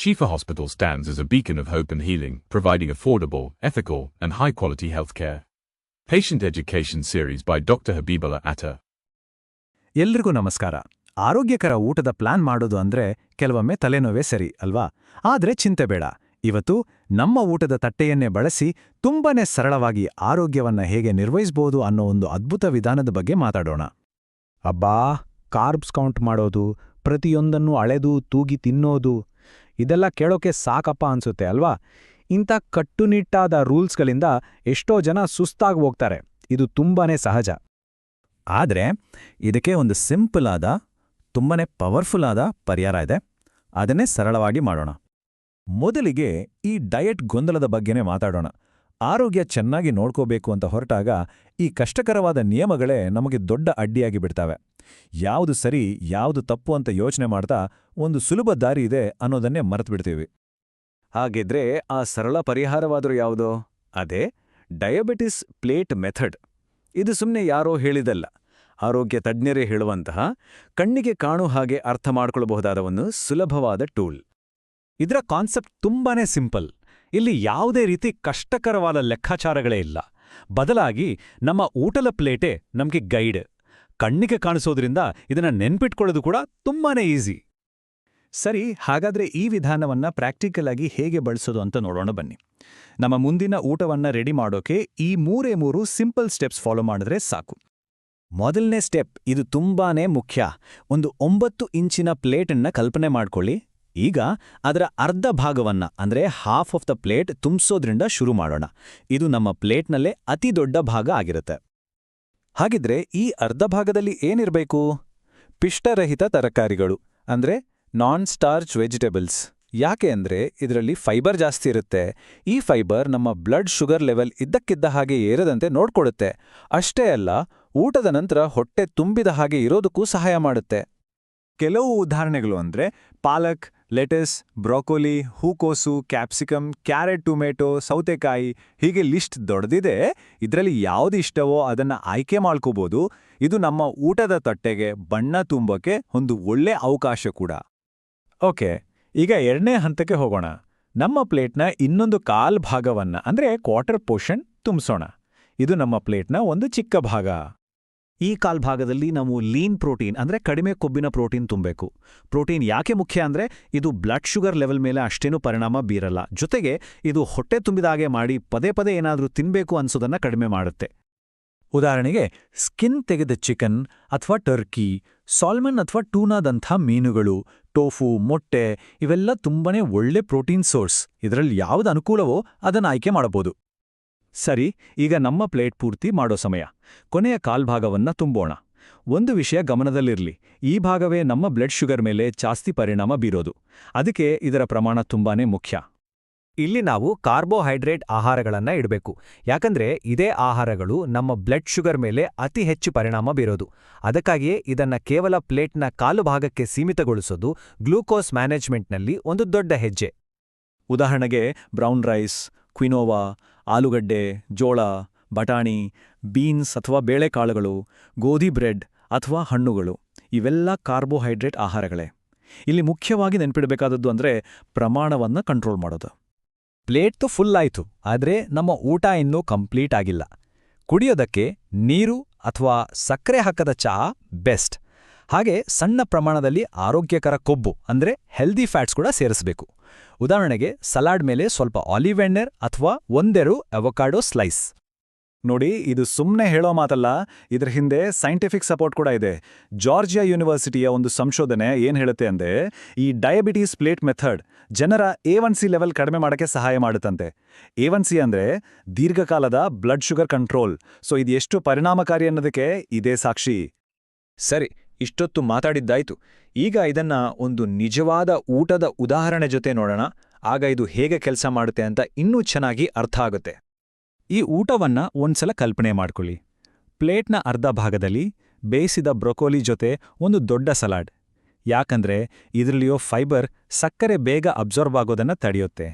Shifa Hospital stands as a beacon of hope and healing, providing affordable, ethical, and high-quality healthcare. Patient Education Series by Dr. Habibullah Atta. ಎಲ್ರಿಗೂ ನಮಸ್ಕಾರ. ಆರೋಗ್ಯಕರ ಊಟದ plan ಮಾಡೋದು ಅಂದ್ರೆ ಕೆಲವೊಮ್ಮೆ ತಲೆನೋವೇ ಸರಿ ಅಲ್ವಾ? ಆದ್ರೆ ಚಿಂತೆ ಬೇಡ. ಇವತ್ತು ನಮ್ಮ ಊಟದ ತಟ್ಟೆಯನ್ನೇ ಬಳಸಿ ತುಂಬಾನೇ ಸರಳವಾಗಿ ಆರೋಗ್ಯವನ್ನ ಹೇಗೆ ನಿರ್ವಹಿಸಬಹುದು ಅನ್ನೋ ಒಂದು ಅದ್ಭುತ ವಿಧಾನದ ಬಗ್ಗೆ ಮಾತಾಡೋಣ. ಅಬ್ಬಾ, ಕಾರ್ಬ್ಸ್ ಕೌಂಟ್ ಮಾಡೋದು, ಪ್ರತಿಯೊಂದನ್ನು ಅಳೆದು ತೂಗಿ ತಿನ್ನೋದು, ಇದೆಲ್ಲ ಕೇಳೋಕೆ ಸಾಕಪ್ಪ ಅನ್ಸುತ್ತೆ ಅಲ್ವಾ? ಇಂಥ ಕಟ್ಟುನಿಟ್ಟಾದ ರೂಲ್ಸ್ಗಳಿಂದ ಎಷ್ಟೋ ಜನ ಸುಸ್ತಾಗಿ ಹೋಗ್ತಾರೆ. ಇದು ತುಂಬಾನೇ ಸಹಜ. ಆದರೆ ಇದಕ್ಕೆ ಒಂದು ಸಿಂಪಲ್ ಆದ, ತುಂಬಾನೇ ಪವರ್ಫುಲ್ ಆದ ಪರಿಹಾರ ಇದೆ. ಅದನ್ನೇ ಸರಳವಾಗಿ ಮಾಡೋಣ. ಮೊದಲಿಗೆ ಈ ಡಯಟ್ ಗೊಂದಲದ ಬಗ್ಗೆನೇ ಮಾತಾಡೋಣ. ಆರೋಗ್ಯ ಚೆನ್ನಾಗಿ ನೋಡ್ಕೋಬೇಕು ಅಂತ ಹೊರಟಾಗ ಈ ಕಷ್ಟಕರವಾದ ನಿಯಮಗಳೇ ನಮಗೆ ದೊಡ್ಡ ಅಡ್ಡಿಯಾಗಿ ಬಿಡ್ತವೆ. ಯಾವುದು ಸರಿ ಯಾವುದು ತಪ್ಪು ಅಂತ ಯೋಚನೆ ಮಾಡ್ತಾ ಒಂದು ಸುಲಭ ದಾರಿ ಇದೆ ಅನ್ನೋದನ್ನೇ ಮರೆತುಬಿಡ್ತೀವಿ. ಹಾಗಿದ್ರೆ ಆ ಸರಳ ಪರಿಹಾರವಾದರೂ ಯಾವುದೋ? ಅದೇ ಡಯಾಬಿಟಿಸ್ ಪ್ಲೇಟ್ ಮೆಥಡ್. ಇದು ಸುಮ್ಮನೆ ಯಾರೋ ಹೇಳಿದಲ್ಲ, ಆರೋಗ್ಯ ತಜ್ಞರೇ ಹೇಳುವಂತಹ, ಕಣ್ಣಿಗೆ ಕಾಣೋ ಹಾಗೆ ಅರ್ಥ ಮಾಡ್ಕೊಳ್ಬಹುದಾದ ಒಂದು ಸುಲಭವಾದ ಟೂಲ್. ಇದರ ಕಾನ್ಸೆಪ್ಟ್ ತುಂಬಾನೇ ಸಿಂಪಲ್. ಇಲ್ಲಿ ಯಾವುದೇ ರೀತಿ ಕಷ್ಟಕರವಾದ ಲೆಕ್ಕಾಚಾರಗಳೇ ಇಲ್ಲ. ಬದಲಾಗಿ ನಮ್ಮ ಊಟದ ಪ್ಲೇಟೇ ನಮಗೆ ಗೈಡ್. ಕಣ್ಣಿಗೆ ಕಾಣಿಸೋದ್ರಿಂದ ಇದನ್ನ ನೆನ್ಪಿಟ್ಕೊಳ್ಳೋದು ಕೂಡ ತುಂಬಾನೇ ಈಸಿ. ಸರಿ, ಹಾಗಾದ್ರೆ ಈ ವಿಧಾನವನ್ನ ಪ್ರಾಕ್ಟಿಕಲ್ ಆಗಿ ಹೇಗೆ ಬಳಸೋದು ಅಂತ ನೋಡೋಣ ಬನ್ನಿ. ನಮ್ಮ ಮುಂದಿನ ಊಟವನ್ನ ರೆಡಿ ಮಾಡೋಕೆ ಈ ಮೂರೇ ಸಿಂಪಲ್ ಸ್ಟೆಪ್ಸ್ ಫಾಲೋ ಮಾಡಿದ್ರೆ ಸಾಕು. ಮೊದಲನೇ ಸ್ಟೆಪ್, ಇದು ತುಂಬಾನೇ ಮುಖ್ಯ. ಒಂದು 9 ಇಂಚಿನ ಪ್ಲೇಟನ್ನ ಕಲ್ಪನೆ ಮಾಡ್ಕೊಳ್ಳಿ. ಈಗ ಅದರ ಅರ್ಧ ಭಾಗವನ್ನ ಅಂದ್ರೆ ಹಾಫ್ ಆಫ್ ದ ಪ್ಲೇಟ್ ತುಂಬಿಸೋದ್ರಿಂದ ಶುರು ಮಾಡೋಣ. ಇದು ನಮ್ಮ ಪ್ಲೇಟ್ನಲ್ಲೇ ಅತಿ ದೊಡ್ಡ ಭಾಗ ಆಗಿರುತ್ತೆ. ಹಾಗಿದ್ರೆ ಈ ಅರ್ಧ ಭಾಗದಲ್ಲಿ ಏನಿರಬೇಕು? ಪಿಷ್ಟರಹಿತ ತರಕಾರಿಗಳು, ಅಂದ್ರೆ ನಾನ್ ಸ್ಟಾರ್ಚ್ ವೆಜಿಟೇಬಲ್ಸ್. ಯಾಕೆ ಅಂದ್ರೆ ಇದರಲ್ಲಿ ಫೈಬರ್ ಜಾಸ್ತಿ ಇರುತ್ತೆ. ಈ ಫೈಬರ್ ನಮ್ಮ ಬ್ಲಡ್ ಶುಗರ್ ಲೆವೆಲ್ ಇದ್ದಕ್ಕಿದ್ದ ಹಾಗೆ ಏರದಂತೆ ನೋಡ್ಕೊಡುತ್ತೆ. ಅಷ್ಟೇ ಅಲ್ಲ, ಊಟದ ನಂತರ ಹೊಟ್ಟೆ ತುಂಬಿದ ಹಾಗೆ ಇರೋದಕ್ಕೂ ಸಹಾಯ ಮಾಡುತ್ತೆ. ಕೆಲವು ಉದಾಹರಣೆಗಳು ಅಂದ್ರೆ ಪಾಲಕ್, ಲೆಟಸ್, ಬ್ರೋಕೊಲಿ, ಹೂಕೋಸು, ಕ್ಯಾಪ್ಸಿಕಮ್, ಕ್ಯಾರೆಟ್, ಟೊಮೆಟೊ, ಸೌತೆಕಾಯಿ, ಹೀಗೆ ಲಿಸ್ಟ್ ದೊಡ್ಡದಿದೆ. ಇದರಲ್ಲಿ ಯಾವ್ದು ಇಷ್ಟವೋ ಅದನ್ನ ಆಯ್ಕೆ ಮಾಡ್ಕೋಬೋದು. ಇದು ನಮ್ಮ ಊಟದ ತಟ್ಟೆಗೆ ಬಣ್ಣ ತುಂಬೋಕೆ ಒಂದು ಒಳ್ಳೆ ಅವಕಾಶ ಕೂಡ. ಓಕೆ, ಈಗ ಎರಡನೇ ಹಂತಕ್ಕೆ ಹೋಗೋಣ. ನಮ್ಮ ಪ್ಲೇಟ್ನ ಇನ್ನೊಂದು ಕಾಲ್ ಭಾಗವನ್ನ ಅಂದ್ರೆ ಕ್ವಾರ್ಟರ್ ಪೋರ್ಷನ್ ತುಂಬಿಸೋಣ. ಇದು ನಮ್ಮ ಪ್ಲೇಟ್ನ ಒಂದು ಚಿಕ್ಕ ಭಾಗ. ಈ ಕಾಲ್ ಭಾಗದಲ್ಲಿ ನಾವು ಲೀನ್ ಪ್ರೋಟೀನ್ ಅಂದ್ರೆ ಕಡಿಮೆ ಕೊಬ್ಬಿನ ಪ್ರೋಟೀನ್ ತುಂಬಬೇಕು. ಪ್ರೋಟೀನ್ ಯಾಕೆ ಮುಖ್ಯ ಅಂದ್ರೆ ಇದು ಬ್ಲಡ್ ಶುಗರ್ ಲೆವೆಲ್ ಮೇಲೆ ಅಷ್ಟೇನೂ ಪರಿಣಾಮ ಬೀರಲ್ಲ. ಜೊತೆಗೆ ಇದು ಹೊಟ್ಟೆ ತುಂಬಿದಾಗೆ ಮಾಡಿ ಪದೇ ಪದೇ ಏನಾದರೂ ತಿನ್ಬೇಕು ಅನ್ಸೋದನ್ನ ಕಡಿಮೆ ಮಾಡುತ್ತೆ. ಉದಾಹರಣೆಗೆ ಸ್ಕಿನ್ ತೆಗೆದ ಚಿಕನ್ ಅಥವಾ ಟರ್ಕಿ, ಸಾಲ್ಮನ್ ಅಥವಾ ಟೂನಾದಂಥ ಮೀನುಗಳು, ಟೋಫು, ಮೊಟ್ಟೆ, ಇವೆಲ್ಲ ತುಂಬಾನೇ ಒಳ್ಳೆ ಪ್ರೋಟೀನ್ ಸೋರ್ಸ್. ಇದರಲ್ಲಿ ಯಾವ್ದು ಅನುಕೂಲವೋ ಅದನ್ನ ಆಯ್ಕೆ ಮಾಡಬಹುದು. ಸರಿ, ಈಗ ನಮ್ಮ ಪ್ಲೇಟ್ ಪೂರ್ತಿ ಮಾಡೋ ಸಮಯ. ಕೊನೆಯ ಕಾಲ್ಭಾಗವನ್ನ ತುಂಬೋಣ. ಒಂದು ವಿಷಯ ಗಮನದಲ್ಲಿರ್ಲಿ, ಈ ಭಾಗವೇ ನಮ್ಮ ಬ್ಲಡ್ ಶುಗರ್ ಮೇಲೆ ಜಾಸ್ತಿ ಪರಿಣಾಮ ಬೀರೋದು. ಅದಕ್ಕೆ ಇದರ ಪ್ರಮಾಣ ತುಂಬಾನೇ ಮುಖ್ಯ. ಇಲ್ಲಿ ನಾವು ಕಾರ್ಬೋಹೈಡ್ರೇಟ್ ಆಹಾರಗಳನ್ನ ಇಡಬೇಕು. ಯಾಕಂದ್ರೆ ಇದೇ ಆಹಾರಗಳು ನಮ್ಮ ಬ್ಲಡ್ ಶುಗರ್ ಮೇಲೆ ಅತಿ ಹೆಚ್ಚು ಪರಿಣಾಮ ಬೀರೋದು. ಅದಕ್ಕಾಗಿಯೇ ಇದನ್ನ ಕೇವಲ ಪ್ಲೇಟ್ನ ಕಾಲು ಭಾಗಕ್ಕೆ ಸೀಮಿತಗೊಳಿಸೋದು ಗ್ಲೂಕೋಸ್ ಮ್ಯಾನೇಜ್ಮೆಂಟ್ನಲ್ಲಿ ಒಂದು ದೊಡ್ಡ ಹೆಜ್ಜೆ. ಉದಾಹರಣೆಗೆ ಬ್ರೌನ್ ರೈಸ್, ಕ್ವಿನೋವಾ, ಆಲೂಗಡ್ಡೆ, ಜೋಳ, ಬಟಾಣಿ, ಬೀನ್ಸ್ ಅಥವಾ ಬೇಳೆಕಾಳುಗಳು, ಗೋಧಿ ಬ್ರೆಡ್ ಅಥವಾ ಹಣ್ಣುಗಳು, ಇವೆಲ್ಲ ಕಾರ್ಬೋಹೈಡ್ರೇಟ್ ಆಹಾರಗಳೇ. ಇಲ್ಲಿ ಮುಖ್ಯವಾಗಿ ನೆನ್ಪಿಡಬೇಕಾದದ್ದು ಅಂದ್ರೆ ಪ್ರಮಾಣವನ್ನ ಕಂಟ್ರೋಲ್ ಮಾಡೋದು. ಪ್ಲೇಟ್ತು ಫುಲ್ ಆಯ್ತು, ಆದ್ರೆ ನಮ್ಮ ಊಟ ಇನ್ನೂ ಕಂಪ್ಲೀಟ್ ಆಗಿಲ್ಲ. ಕುಡಿಯೋದಕ್ಕೆ ನೀರು ಅಥವಾ ಸಕ್ಕರೆ ಹಾಕದ ಚಹಾ ಬೆಸ್ಟ್. ಹಾಗೆ ಸಣ್ಣ ಪ್ರಮಾಣದಲ್ಲಿ ಆರೋಗ್ಯಕರ ಕೊಬ್ಬು ಅಂದ್ರೆ ಹೆಲ್ದಿ ಫ್ಯಾಟ್ಸ್ ಕೂಡ ಸೇರಿಸಬೇಕು. ಉದಾಹರಣೆಗೆ ಸಲಾಡ್ ಮೇಲೆ ಸ್ವಲ್ಪ ಆಲಿವ್ ಎಣ್ಣೆ ಅಥವಾ ಒಂದೆರಡು ಅವಕಾಡೋ ಸ್ಲೈಸ್. ನೋಡಿ, ಇದು ಸುಮ್ಮನೆ ಹೇಳೋ ಮಾತಲ್ಲ, ಇದರ ಹಿಂದೆ ಸೈಂಟಿಫಿಕ್ ಸಪೋರ್ಟ್ ಕೂಡ ಇದೆ. ಜಾರ್ಜಿಯಾ ಯೂನಿವರ್ಸಿಟಿಯ ಒಂದು ಸಂಶೋಧನೆ ಏನ್ ಹೇಳುತ್ತೆ ಅಂದ್ರೆ, ಈ ಡಯಾಬಿಟೀಸ್ ಪ್ಲೇಟ್ ಮೆಥಡ್ ಜನರ A1C ಲೆವೆಲ್ ಕಡಿಮೆ ಮಾಡೋಕ್ಕೆ ಸಹಾಯ ಮಾಡುತ್ತಂತೆ. A1C ಅಂದ್ರೆ ದೀರ್ಘಕಾಲದ ಬ್ಲಡ್ ಶುಗರ್ ಕಂಟ್ರೋಲ್. ಸೊ ಇದು ಎಷ್ಟು ಪರಿಣಾಮಕಾರಿ ಅನ್ನೋದಕ್ಕೆ ಇದೇ ಸಾಕ್ಷಿ. ಸರಿ, ಇಷ್ಟೊತ್ತು ಮಾತಾಡಿದ್ದಾಯ್ತು. ಈಗ ಇದನ್ನ ಒಂದು ನಿಜವಾದ ಊಟದ ಉದಾಹರಣೆ ಜೊತೆ ನೋಡೋಣ. ಆಗ ಇದು ಹೇಗೆ ಕೆಲಸ ಮಾಡುತ್ತೆ ಅಂತ ಇನ್ನೂ ಚೆನ್ನಾಗಿ ಅರ್ಥ ಆಗುತ್ತೆ. ಈ ಊಟವನ್ನ ಒಂದ್ಸಲ ಕಲ್ಪನೆ ಮಾಡ್ಕೊಳ್ಳಿ. ಪ್ಲೇಟ್ನ ಅರ್ಧ ಭಾಗದಲ್ಲಿ ಬೇಯಿಸಿದ ಬ್ರೊಕೊಲಿ ಜೊತೆ ಒಂದು ದೊಡ್ಡ ಸಲಾಡ್. ಯಾಕಂದ್ರೆ ಇದರಲ್ಲಿಯೋ ಫೈಬರ್ ಸಕ್ಕರೆ ಬೇಗ ಅಬ್ಸಾರ್ಬ್ ಆಗೋದನ್ನ ತಡೆಯುತ್ತೆ.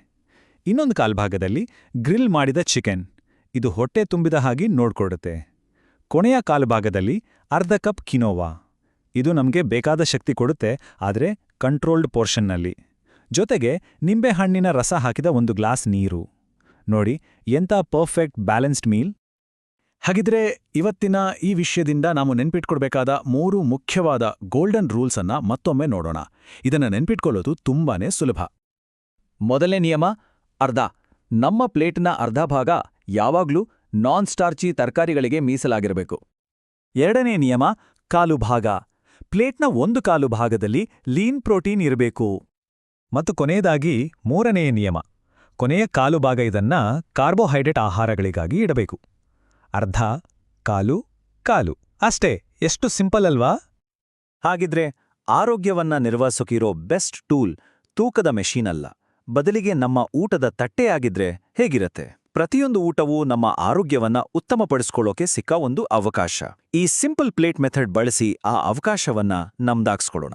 ಇನ್ನೊಂದು ಕಾಲ್ಭಾಗದಲ್ಲಿ ಗ್ರಿಲ್ ಮಾಡಿದ ಚಿಕನ್. ಇದು ಹೊಟ್ಟೆ ತುಂಬಿದ ಹಾಗೆ ನೋಡ್ಕೊಡುತ್ತೆ. ಕೊನೆಯ ಕಾಲ್ಭಾಗದಲ್ಲಿ ಅರ್ಧ ಕಪ್ ಕಿನೋವಾ. ಇದು ನಮಗೆ ಬೇಕಾದ ಶಕ್ತಿ ಕೊಡುತ್ತೆ, ಆದರೆ ಕಂಟ್ರೋಲ್ಡ್ ಪೋರ್ಷನ್ನಲ್ಲಿ. ಜೊತೆಗೆ ನಿಂಬೆಹಣ್ಣಿನ ರಸ ಹಾಕಿದ ಒಂದು ಗ್ಲಾಸ್ ನೀರು. ನೋಡಿ, ಎಂಥ ಪರ್ಫೆಕ್ಟ್ ಬ್ಯಾಲೆನ್ಸ್ಡ್ ಮೀಲ್. ಹಾಗಿದ್ರೆ ಇವತ್ತಿನ ಈ ವಿಷಯದಿಂದ ನಾವು ನೆನ್ಪಿಟ್ಕೊಳ್ಬೇಕಾದ 3 ಮುಖ್ಯವಾದ ಗೋಲ್ಡನ್ ರೂಲ್ಸ್ ಅನ್ನ ಮತ್ತೊಮ್ಮೆ ನೋಡೋಣ. ಇದನ್ನ ನೆನ್ಪಿಟ್ಕೊಳ್ಳೋದು ತುಂಬಾನೇ ಸುಲಭ. ಮೊದಲನೇ ನಿಯಮ, ಅರ್ಧ. ನಮ್ಮ ಪ್ಲೇಟ್ನ ಅರ್ಧ ಭಾಗ ಯಾವಾಗ್ಲೂ ನಾನ್ ಸ್ಟಾರ್ಚಿ ತರಕಾರಿಗಳಿಗೆ ಮೀಸಲಾಗಿರಬೇಕು. ಎರಡನೇ ನಿಯಮ, ಕಾಲು ಭಾಗ. ಪ್ಲೇಟ್ನ ಒಂದು ಕಾಲು ಭಾಗದಲ್ಲಿ ಲೀನ್ ಪ್ರೋಟೀನ್ ಇರಬೇಕು. ಮತ್ತು ಕೊನೆಯದಾಗಿ ಮೂರನೆಯ ನಿಯಮ, ಕೊನೆಯ ಕಾಲು ಭಾಗ ಇದನ್ನ ಕಾರ್ಬೋಹೈಡ್ರೇಟ್ ಆಹಾರಗಳಿಗಾಗಿ ಇಡಬೇಕು. ಅರ್ಧ, ಕಾಲು, ಕಾಲು ಅಷ್ಟೇ. ಎಷ್ಟು ಸಿಂಪಲ್ ಅಲ್ವಾ? ಹಾಗಿದ್ರೆ ಆರೋಗ್ಯವನ್ನ ನಿರ್ವಹಿಸೋಕಿರೋ ಬೆಸ್ಟ್ ಟೂಲ್ ತೂಕದ ಮೆಷೀನ್ ಅಲ್ಲ, ಬದಲಿಗೆ ನಮ್ಮ ಊಟದ ತಟ್ಟೆಯಾಗಿದ್ರೆ ಹೇಗಿರತ್ತೆ? ಪ್ರತಿಯೊಂದು ಊಟವೂ ನಮ್ಮ ಆರೋಗ್ಯವನ್ನ ಉತ್ತಮಪಡಿಸ್ಕೊಳ್ಳೋಕೆ ಸಿಕ್ಕ ಒಂದು ಅವಕಾಶ. ಈ ಸಿಂಪಲ್ ಪ್ಲೇಟ್ ಮೆಥಡ್ ಬಳಸಿ ಆ ಅವಕಾಶವನ್ನ ನಮ್ದಾಗ್ಸ್ಕೊಳ್ಳೋಣ.